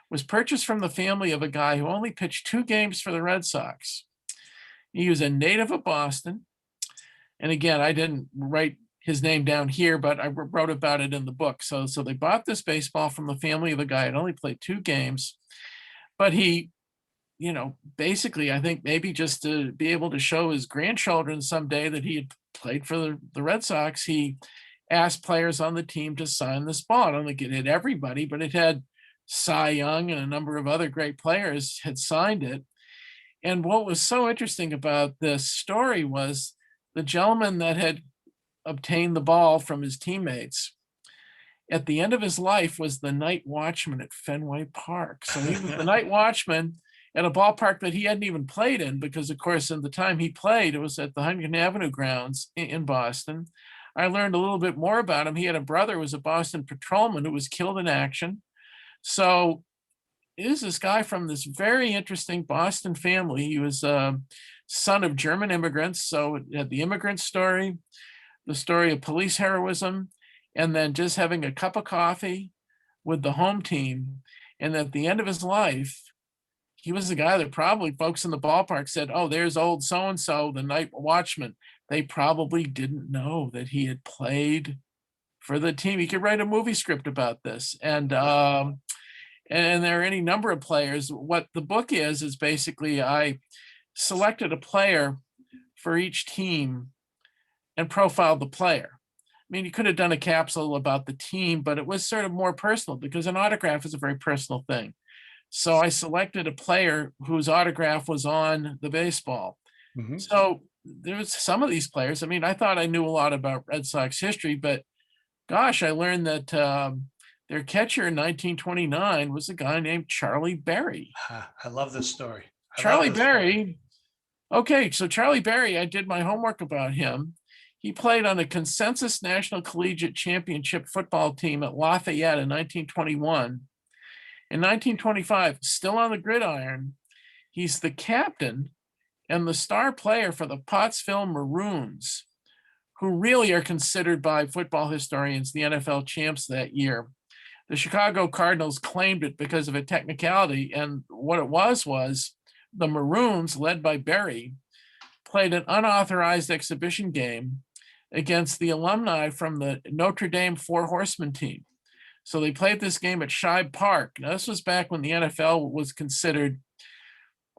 was purchased from the family of a guy who only pitched 2 games for the Red Sox. He was a native of Boston. And again, I didn't write his name down here, but I wrote about it in the book. So they bought this baseball from the family of a guy who only played 2 games, but he, basically, I think maybe just to be able to show his grandchildren someday that he had played for the Red Sox, he asked players on the team to sign this ball. I don't think it had everybody, but it had Cy Young and a number of other great players had signed it. And what was so interesting about this story was the gentleman that had obtained the ball from his teammates at the end of his life was the night watchman at Fenway Park. So he was the night watchman at a ballpark that he hadn't even played in, because of course, in the time he played, it was at the Huntington Avenue grounds in Boston. I learned a little bit more about him. He had a brother who was a Boston patrolman who was killed in action. So is this guy from this very interesting Boston family. He was a son of German immigrants. So it had the immigrant story, the story of police heroism, and then just having a cup of coffee with the home team. And at the end of his life, he was the guy that probably folks in the ballpark said, oh, there's old so-and-so, the night watchman. They probably didn't know that he had played for the team. He could write a movie script about this. And there are any number of players. What the book is basically I selected a player for each team and profiled the player. I mean, you could have done a capsule about the team, but it was sort of more personal because an autograph is a very personal thing. So I selected a player whose autograph was on the baseball. Mhm. So there was some of these players. I mean, I thought I knew a lot about Red Sox history, but gosh, I learned that their catcher in 1929 was a guy named Charlie Berry. I love this story. Charlie Berry. Okay, so Charlie Berry, I did my homework about him. He played on the Consensus National Collegiate Championship football team at Lafayette in 1921. In 1925, still on the gridiron, he's the captain and the star player for the Pottsville Maroons, who really are considered by football historians the NFL champs that year. The Chicago Cardinals claimed it because of a technicality, and what it was the Maroons, led by Berry, played an unauthorized exhibition game against the alumni from the Notre Dame Four Horsemen team. So they played this game at Shibe Park. Now, this was back when the NFL was considered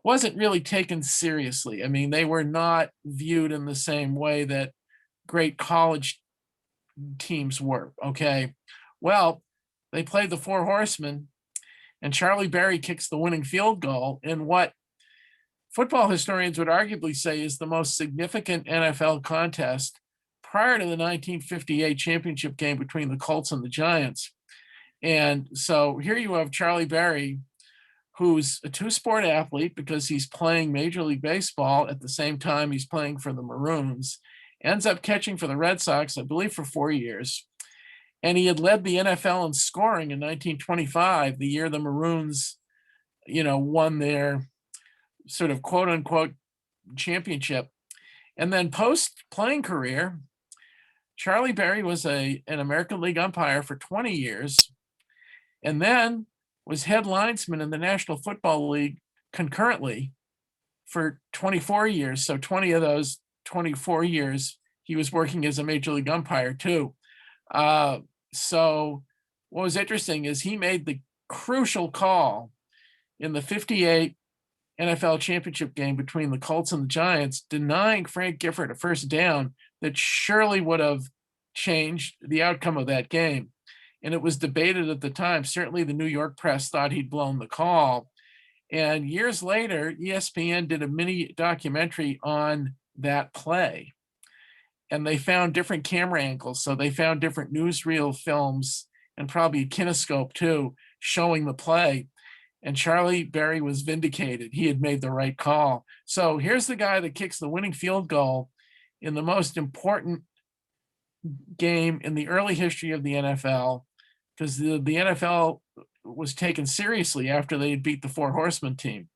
wasn't really taken seriously. I mean, they were not viewed in the same way that great college teams were. Okay. Well, they played the Four Horsemen, and Charlie Berry kicks the winning field goal in what football historians would arguably say is the most significant NFL contest prior to the 1958 championship game between the Colts and the Giants. And so here you have Charlie Berry, who's a two-sport athlete because he's playing Major League Baseball at the same time he's playing for the Maroons, ends up catching for the Red Sox, I believe, for 4 years. And he had led the NFL in scoring in 1925, the year the Maroons, won their sort of quote unquote championship. And then post playing career, Charlie Berry was an American League umpire for 20 years, and then was head linesman in the National Football League concurrently for 24 years. So 20 of those 24 years, he was working as a Major League umpire too. So what was interesting is he made the crucial call in the 58 NFL championship game between the Colts and the Giants, denying Frank Gifford a first down that surely would have changed the outcome of that game. And it was debated at the time. Certainly the New York press thought he'd blown the call. And years later, ESPN did a mini documentary on that play. And they found different camera angles. So they found different newsreel films and probably a kinescope too, showing the play. And Charlie Berry was vindicated. He had made the right call. So here's the guy that kicks the winning field goal in the most important game in the early history of the NFL, because the NFL was taken seriously after they had beat the Four Horsemen team.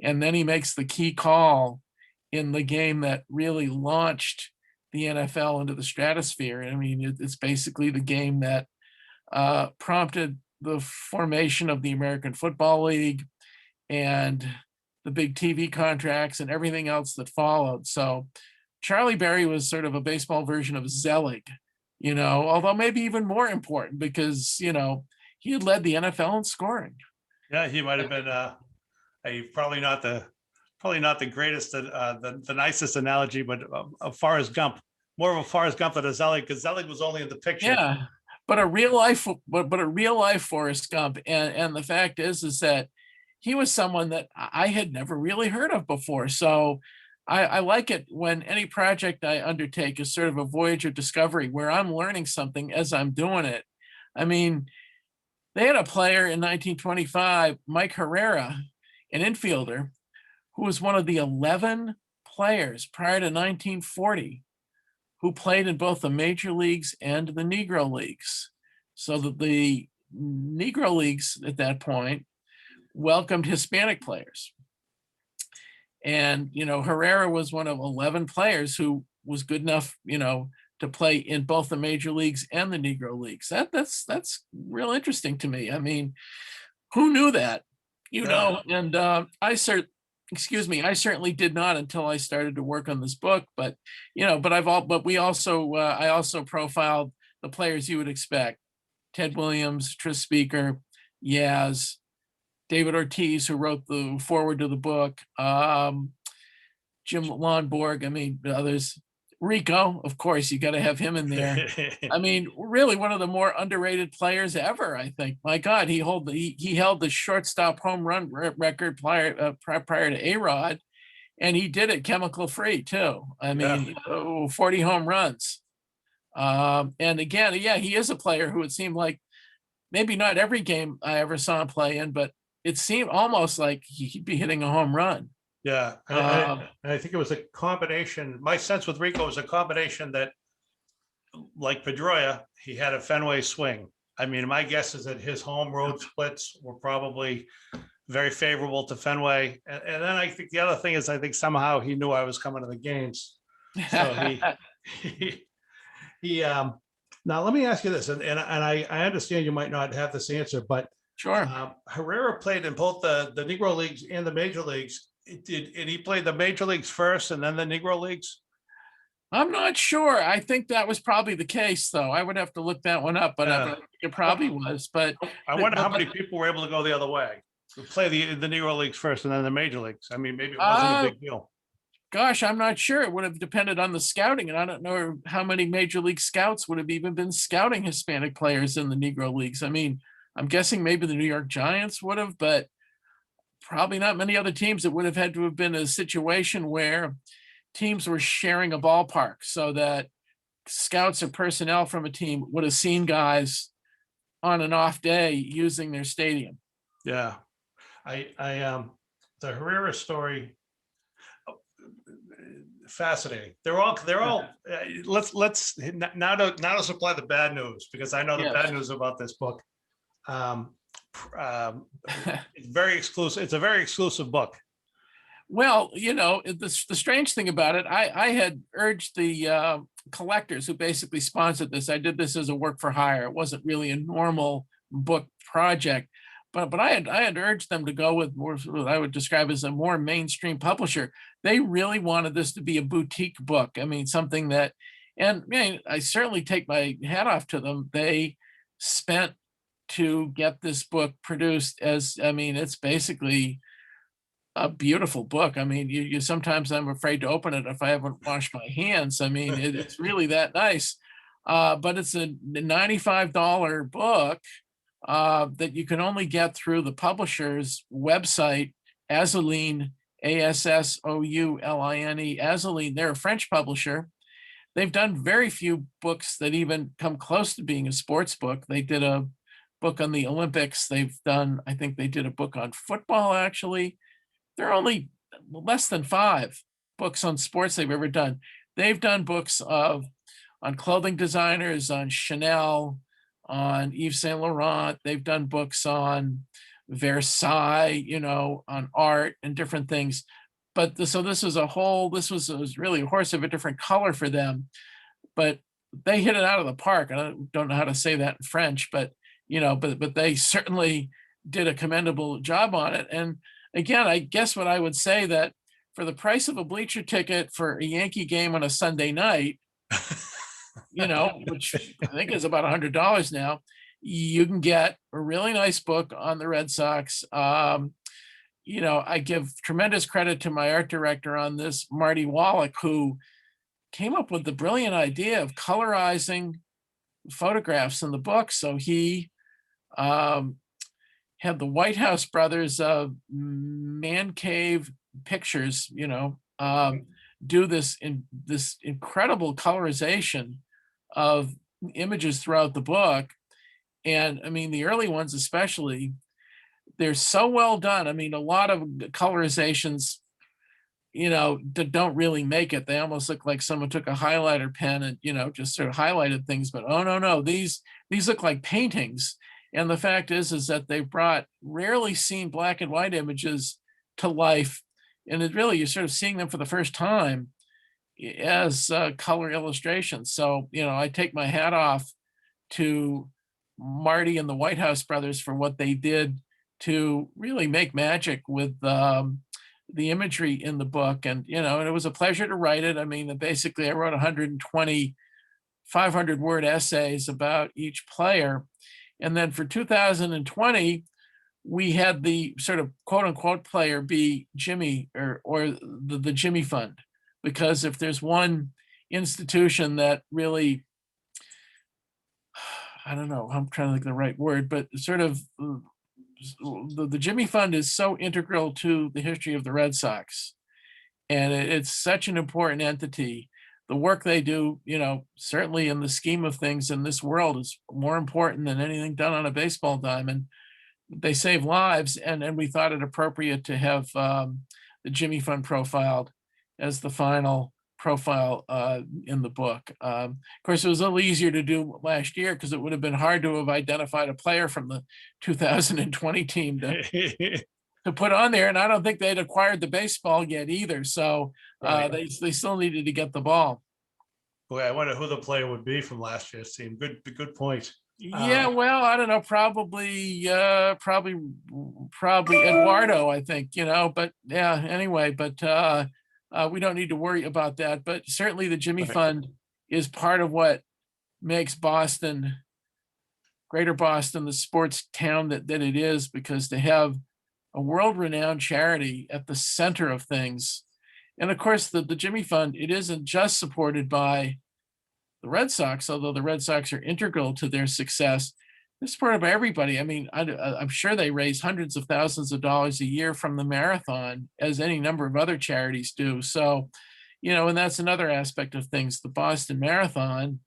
And then he makes the key call in the game that really launched the NFL into the stratosphere. I mean, it's basically the game that prompted the formation of the American Football League and the big TV contracts and everything else that followed. So Charlie Berry was sort of a baseball version of Zelig, although maybe even more important because, he had led the NFL in scoring. Yeah, he might have been probably not the greatest, the nicest analogy, but a Forrest Gump, more of a Forrest Gump than a Zelig, because Zelig was only in the picture. Yeah, but a real life Forrest Gump. And the fact is that he was someone that I had never really heard of before. So I like it when any project I undertake is sort of a voyage of discovery where I'm learning something as I'm doing it. I mean, they had a player in 1925, Mike Herrera, an infielder, who was one of the 11 players prior to 1940 who played in both the major leagues and the Negro Leagues. So that the Negro Leagues at that point welcomed Hispanic players. And, Herrera was one of 11 players who was good enough, to play in both the major leagues and the Negro Leagues. That's real interesting to me. I mean, who knew that? And I certainly did not until I started to work on this book. But I also profiled the players you would expect: Ted Williams, Tris Speaker, Yaz, David Ortiz, who wrote the foreword to the book, Jim Lonborg. I mean, others. Rico, of course, you got to have him in there. I mean, really one of the more underrated players ever, I think. My God, he held the shortstop home run record prior to A-Rod, and he did it chemical free too. I mean, 40 home runs. And again, he is a player who it seemed like maybe not every game I ever saw him play in, but it seemed almost like he'd be hitting a home run. Yeah, and I think it was a combination. My sense with Rico was a combination that, like Pedroia, he had a Fenway swing. I mean, my guess is that his home road splits were probably very favorable to Fenway. And then I think the other thing is, I think somehow he knew I was coming to the games. So he now let me ask you this, and I understand you might not have this answer, but sure. Herrera played in both the Negro Leagues and the Major Leagues. And he played the Major Leagues first and then the Negro Leagues? I'm not sure. I think that was probably the case, though. I would have to look that one up, but it probably was. But I wonder how many people were able to go the other way. play the Negro Leagues first and then the major leagues. I mean, maybe it wasn't a Uh, big deal. Gosh, I'm not sure. It would have depended on the scouting, and I don't know how many major league scouts would have even been scouting Hispanic players in the Negro Leagues. I mean, I'm guessing maybe the New York Giants would have, but probably not many other teams. It would have had to have been a situation where teams were sharing a ballpark so that scouts or personnel from a team would have seen guys on an off day using their stadium. Yeah. The Herrera story, fascinating. Let's now to supply the bad news, because I know the Yes. bad news about this book. It's very exclusive. It's a very exclusive book. Well, the strange thing about it, I had urged the collectors who basically sponsored this. I did this as a work for hire. It wasn't really a normal book project, but I had urged them to go with more what I would describe as a more mainstream publisher. They really wanted this to be a boutique book. I mean, something that, and I certainly take my hat off to them. They spent to get this book produced. It's basically a beautiful book. I mean, you sometimes I'm afraid to open it if I haven't washed my hands. I mean, it's really that nice. But it's a $95 book that you can only get through the publisher's website, Azoulin, Assoulin, Azoulin. They're a French publisher. They've done very few books that even come close to being a sports book. They did a book on the Olympics. I think they did a book on football, actually. There are only less than 5 books on sports they've ever done. They've done books on clothing designers, on Chanel, on Yves Saint Laurent. They've done books on Versailles, on art and different things. But so this was it was really a horse of a different color for them. But they hit it out of the park. I don't know how to say that in French, but but they certainly did a commendable job on it. And again, I guess what I would say that for the price of a bleacher ticket for a Yankee game on a Sunday night, which I think is about $100 now, you can get a really nice book on the Red Sox. I give tremendous credit to my art director on this, Marty Wallach, who came up with the brilliant idea of colorizing photographs in the book. So he had the White House brothers of Man Cave Pictures, do this incredible colorization of images throughout the book. And I mean, the early ones especially, they're so well done. I mean, a lot of colorizations, don't really make it. They almost look like someone took a highlighter pen and, just sort of highlighted things. But oh no, these look like paintings. And the fact is that they brought rarely seen black and white images to life. And it really, you're sort of seeing them for the first time as color illustrations. So, I take my hat off to Marty and the White House brothers for what they did to really make magic with the imagery in the book. And, and it was a pleasure to write it. I mean, basically I wrote 120 500-word essays about each player. And then for 2020, we had the sort of quote unquote player be Jimmy or the Jimmy Fund, because if there's one institution that really, I don't know, I'm trying to think of the right word, but sort of the Jimmy Fund is so integral to the history of the Red Sox. And it's such an important entity. The work they do, certainly in the scheme of things in this world, is more important than anything done on a baseball diamond. They save lives, and we thought it appropriate to have the Jimmy Fund profiled as the final profile in the book. Of course, it was a little easier to do last year because it would have been hard to have identified a player from the 2020 team to put on there, and I don't think they'd acquired the baseball yet either. So Right. they still needed to get the ball. Boy, I wonder who the player would be from last year's team. Good point. Yeah, well, I don't know, probably Eduardo, I think, but yeah, anyway, but we don't need to worry about that. But certainly the Jimmy Right. Fund is part of what makes Greater Boston, the sports town that it is, because to have a world-renowned charity at the center of things. And of course, the Jimmy Fund, it isn't just supported by the Red Sox, although the Red Sox are integral to their success. They're supported by everybody. I mean, I'm sure they raise hundreds of thousands of dollars a year from the marathon, as any number of other charities do. So, and that's another aspect of things. The Boston Marathon,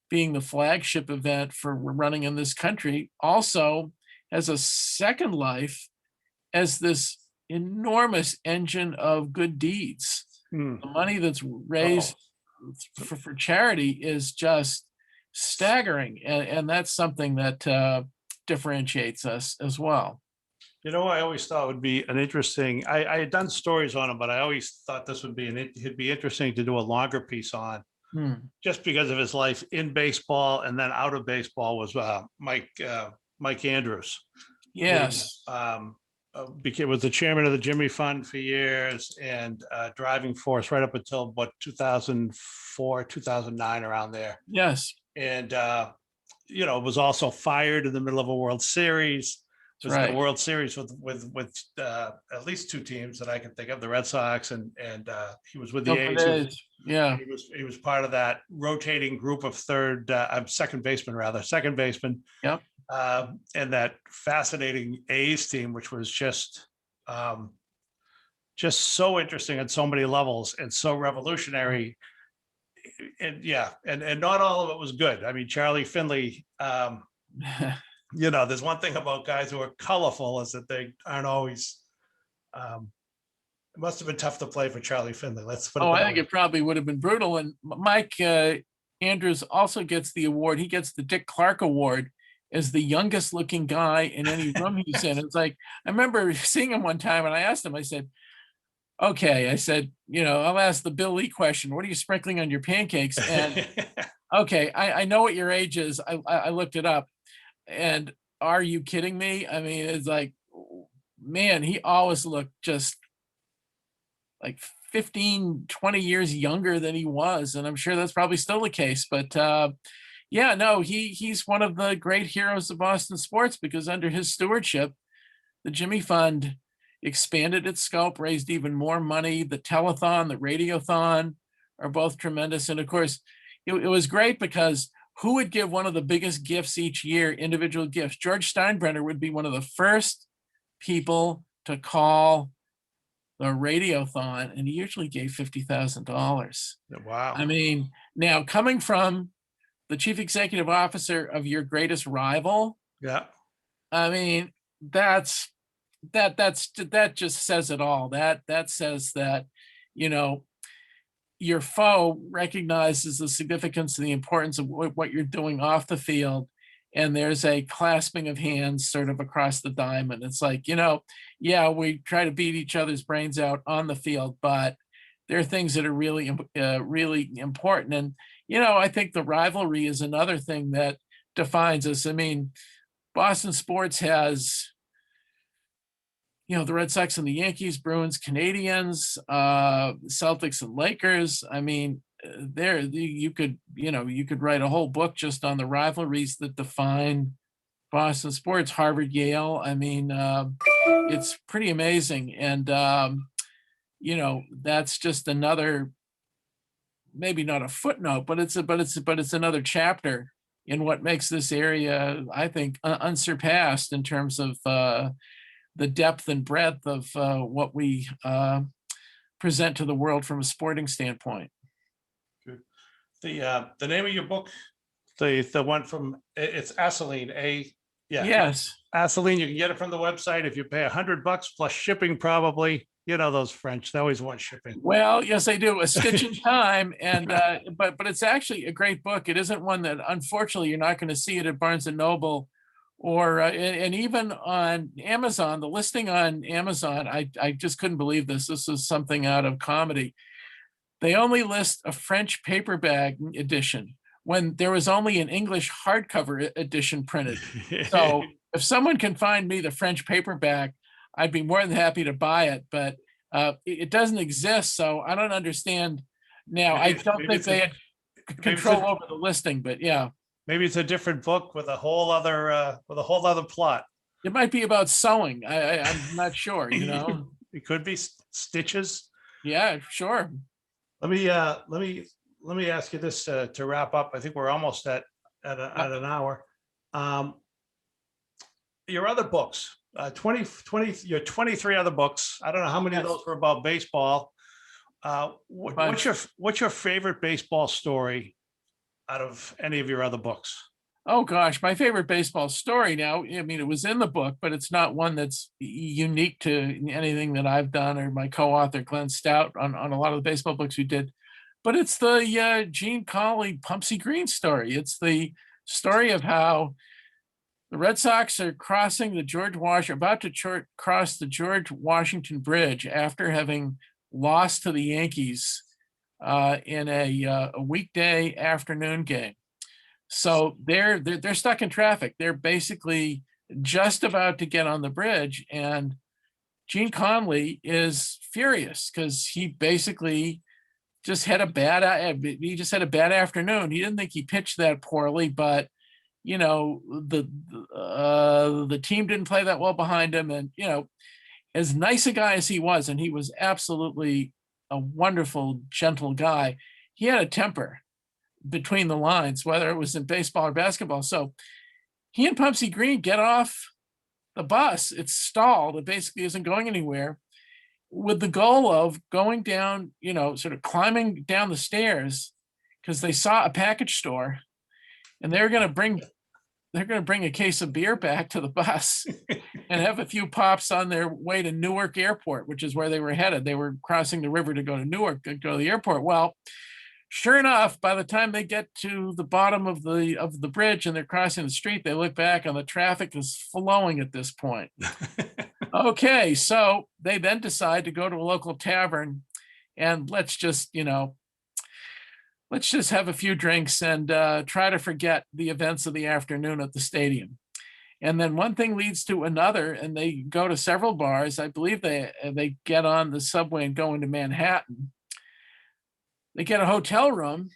being the flagship event for running in this country, also has a second life as this enormous engine of good deeds. Hmm. The money that's raised for charity is just staggering, and that's something that differentiates us as well. I always thought would be an interesting. I had done stories on him, but I always thought this would be it'd be interesting to do a longer piece on, just because of his life in baseball and then out of baseball, was Mike Andrews. Yes. Was the chairman of the Jimmy Fund for years, and driving force right up until 2004, 2009, around there. Yes. And was also fired in the middle of a World Series. Was in the World Series with at least two teams that I can think of, the Red Sox, and he was with the A's. Yeah, he was part of that rotating group of second baseman. Yep. And that fascinating A's team, which was just so interesting on so many levels and so revolutionary. And not all of it was good. I mean, Charlie Finley, there's one thing about guys who are colorful, is that they aren't always, it must have been tough to play for Charlie Finley. Let's put it that I think way. it probably would have been brutal. And Mike Andrews also gets the award. He gets the Dick Clark Award as the youngest looking guy in any room he's in. It's like, I remember seeing him one time and I asked him, I said, okay, I'll ask the Bill Lee question. What are you sprinkling on your pancakes? And okay, I know what your age is. I looked it up. And are you kidding me? I mean, it's like, man, he always looked just like 15, 20 years younger than he was. And I'm sure that's probably still the case. But he's one of the great heroes of Boston sports, because under his stewardship, the Jimmy Fund expanded its scope, raised even more money. The telethon, the radiothon are both tremendous. And of course, it was great because who would give one of the biggest gifts each year, individual gifts? George Steinbrenner would be one of the first people to call the radiothon, and he usually gave $50,000. Wow. I mean, now coming from the chief executive officer of your greatest rival. Yeah. I mean, that just says it all. That says that, your foe recognizes the significance and the importance of what you're doing off the field. And there's a clasping of hands sort of across the diamond. It's like, we try to beat each other's brains out on the field, but there are things that are really, really important. And, I think the rivalry is another thing that defines us. I mean, Boston sports has, the Red Sox and the Yankees, Bruins, Canadians, Celtics and Lakers. I mean, you could write a whole book just on the rivalries that define Boston sports. Harvard, Yale. I mean, it's pretty amazing. And, that's just another, maybe not a footnote, but it's another chapter in what makes this area, I think, unsurpassed in terms of the depth and breadth of what we present to the world from a sporting standpoint. Good. The name of your book, the one from, it's Asaline, Yes. Asaline. You can get it from the website if you pay $100 plus shipping, probably. Those French, they always want shipping. Well, yes, I do. A Stitch in Time, and but it's actually a great book. It isn't one that, unfortunately, you're not going to see it at Barnes and Noble, or and even on Amazon. The listing on Amazon, I just couldn't believe this. This is something out of comedy. They only list a French paperback edition when there was only an English hardcover edition printed. So if someone can find me the French paperback, I'd be more than happy to buy it, but it doesn't exist. So I don't understand now. I don't think they had control over the listing, but yeah. Maybe it's a different book with a whole other plot. It might be about sewing. I'm not sure, you know? It could be stitches. Yeah, sure. Let me let me ask you this to wrap up. I think we're almost Uh, at an hour. Um, your other books, 20 your 23 other books. I don't know how many of Yes, those were about baseball. a bunch. What's your favorite baseball story out of any of your other books? Oh gosh, my favorite baseball story now, I mean, it was in the book, but it's not one that's unique to anything that I've done or my co-author Glenn Stout on a lot of the baseball books we did. But it's the Gene Conley Pumpsy Green story. It's the story of how the Red Sox are crossing the about to cross the George Washington Bridge after having lost to the Yankees in a weekday afternoon game. So they're stuck in traffic. They're basically just about to get on the bridge, and Gene Conley is furious because he basically just had a bad afternoon. He didn't think he pitched that poorly, but you know the team didn't play that well behind him, and you know, as nice a guy as he was, and he was absolutely a wonderful, gentle guy, he had a temper between the lines, whether it was in baseball or basketball. So he and Pumpsy Green get off the bus. It's stalled. It basically isn't going anywhere, with the goal of going down, you know, sort of climbing down the stairs because they saw a package store and they're going to bring a case of beer back to the bus and have a few pops on their way to Newark Airport, which is where they were headed. They were crossing the river to go to Newark, to go to the airport. Well, sure enough, by the time they get to the bottom of the bridge and they're crossing the street, they look back and the traffic is flowing at this point. Okay, so they then decide to go to a local tavern and let's just have a few drinks and try to forget the events of the afternoon at the stadium. And then one thing leads to another, and they go to several bars. I believe they get on the subway and go into Manhattan. They get a hotel room,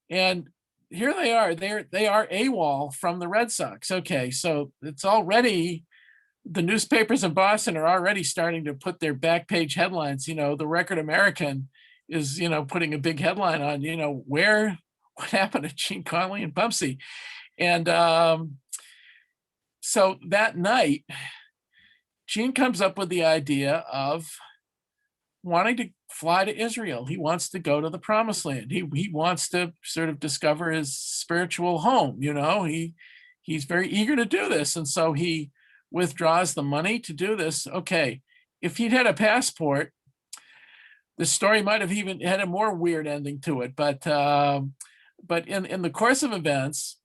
and here they are. They are AWOL from the Red Sox. Okay, so it's already, the newspapers in Boston are already starting to put their back page headlines. You know, the Record American is, you know, putting a big headline on, you know, what happened to Gene Conley and Pumpsy. And so that night, Gene comes up with the idea of wanting to fly to Israel. He wants to go to the promised land. He wants to sort of discover his spiritual home. You know, he's very eager to do this. And so he withdraws the money to do this. Okay, if he'd had a passport, the story might have even had a more weird ending to it. But in the course of events,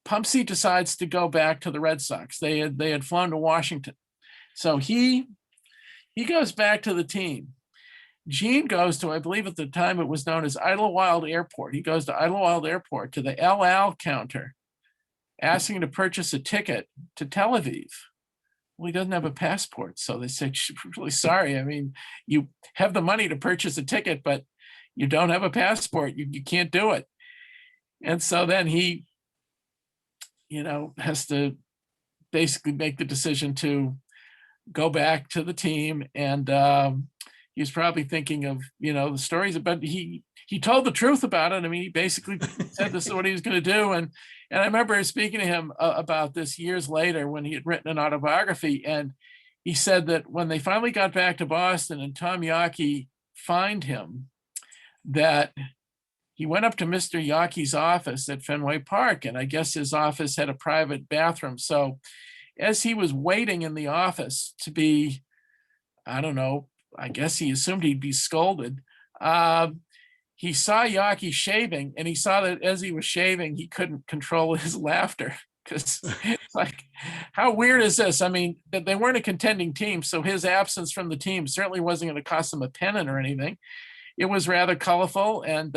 Pumpsy decides to go back to the Red Sox. They had flown to Washington. So he goes back to the team. Gene goes to, I believe at the time it was known as Idlewild Airport. He goes to Idlewild Airport to the El Al counter, asking to purchase a ticket to Tel Aviv. Well, he doesn't have a passport. So they say, really sorry. I mean, you have the money to purchase a ticket, but you don't have a passport. You can't do it. And so then he, you know, has to basically make the decision to go back to the team. And he's probably thinking of, you know, the stories about, he told the truth about it. I mean, he basically said this is what he was going to do. And I remember speaking to him about this years later when he had written an autobiography. And he said that when they finally got back to Boston and Tom Yawkey fined him, that he went up to Mr. Yawkey's office at Fenway Park. And I guess his office had a private bathroom. So as he was waiting in the office to be, I don't know, I guess he assumed he'd be scolded. He saw Yawkey shaving, and he saw that as he was shaving, he couldn't control his laughter. Because it's like, how weird is this? I mean, they weren't a contending team, so his absence from the team certainly wasn't going to cost him a pennant or anything. It was rather colorful and,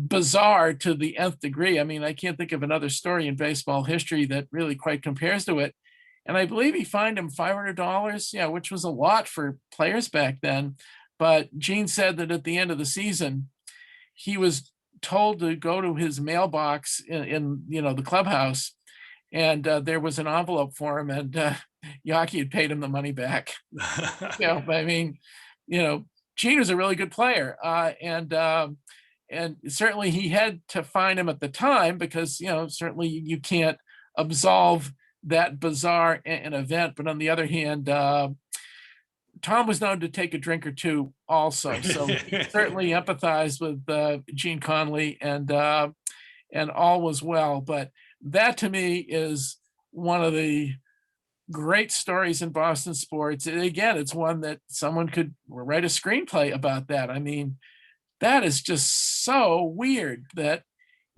bizarre to the nth degree. I mean, I can't think of another story in baseball history that really quite compares to it. And I believe he fined him $500, yeah, which was a lot for players back then. But Gene said that at the end of the season, he was told to go to his mailbox in the clubhouse and there was an envelope for him, and Yaki had paid him the money back. But I mean, Gene was a really good player, and certainly he had to find him at the time because certainly you can't absolve that bizarre an event. But on the other hand, Tom was known to take a drink or two also, so he certainly empathized with Gene Conley, and all was well. But that to me is one of the great stories in Boston sports. And again, it's one that someone could write a screenplay about that. I mean, that is just so weird that,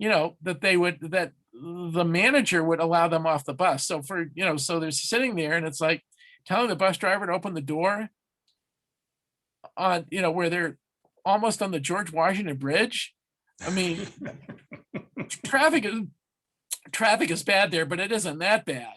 that the manager would allow them off the bus. So so they're sitting there and it's like telling the bus driver to open the door on, where they're almost on the George Washington Bridge. I mean, traffic is bad there, but it isn't that bad.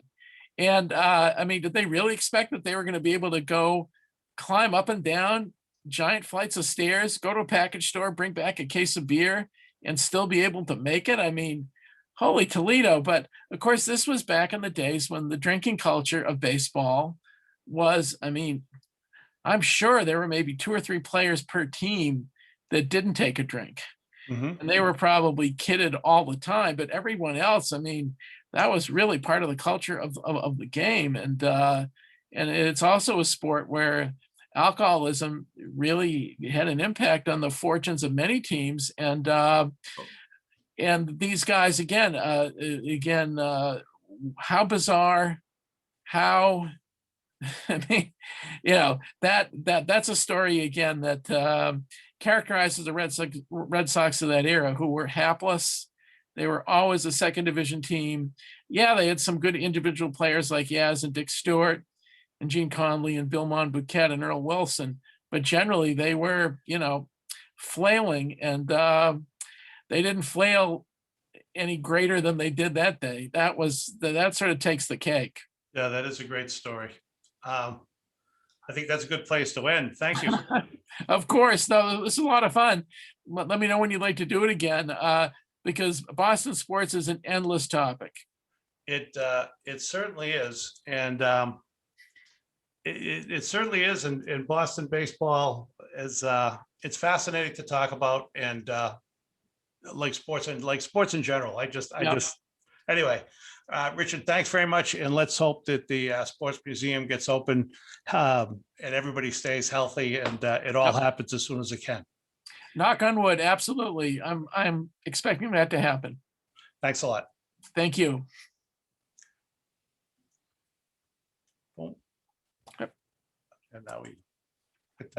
And I mean, did they really expect that they were going to be able to go climb up and down giant flights of stairs, go to a package store, bring back a case of beer, and still be able to make it? I mean, holy Toledo. But of course, this was back in the days when the drinking culture of baseball was, I mean, I'm sure there were maybe 2 or 3 players per team that didn't take a drink. And they were probably kidded all the time, but everyone else, I mean, that was really part of the culture of the game. And it's also a sport where alcoholism really had an impact on the fortunes of many teams. And these guys, again, how bizarre, how, I mean, that's a story again that characterizes the Red Sox of that era, who were hapless. They were always a second division team. Yeah, they had some good individual players like Yaz and Dick Stewart and Gene Conley and Bill Monbouquet and Earl Wilson, but generally they were, flailing, and they didn't flail any greater than they did that day. That sort of takes the cake. Yeah, that is a great story. I think that's a good place to end. Thank you. Of course, though, this is a lot of fun. Let me know when you'd like to do it again, because Boston sports is an endless topic. It certainly is, and it certainly is. And Boston baseball is it's fascinating to talk about, and like sports in general. Anyway. Richard, thanks very much. And let's hope that the Sports Museum gets open and everybody stays healthy, and it all happens as soon as it can. Knock on wood. Absolutely. I'm expecting that to happen. Thanks a lot. Thank you. Boom. And now we hit that.